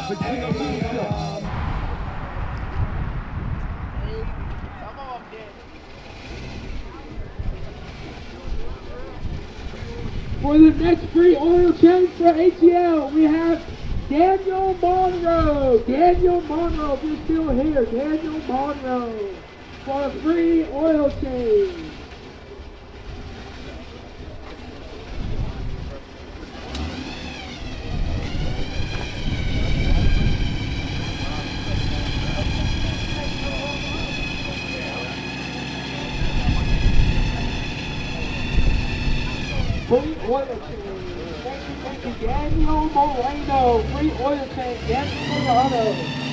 For the next free oil change for ATL, we have Daniel Monroe. Daniel Monroe, if you're still here, Daniel Monroe for a free oil change. Free oil change. Thank you, Daniel Moreno. Free oil change. Daniel Moreno.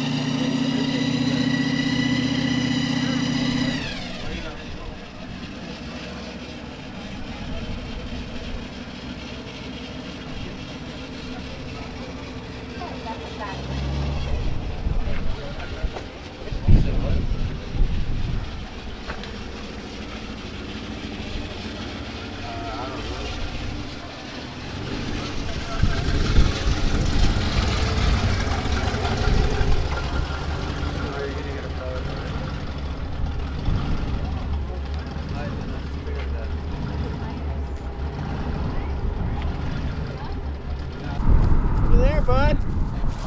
Bud.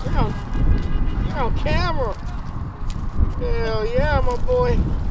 You're on camera. Hell yeah, my boy.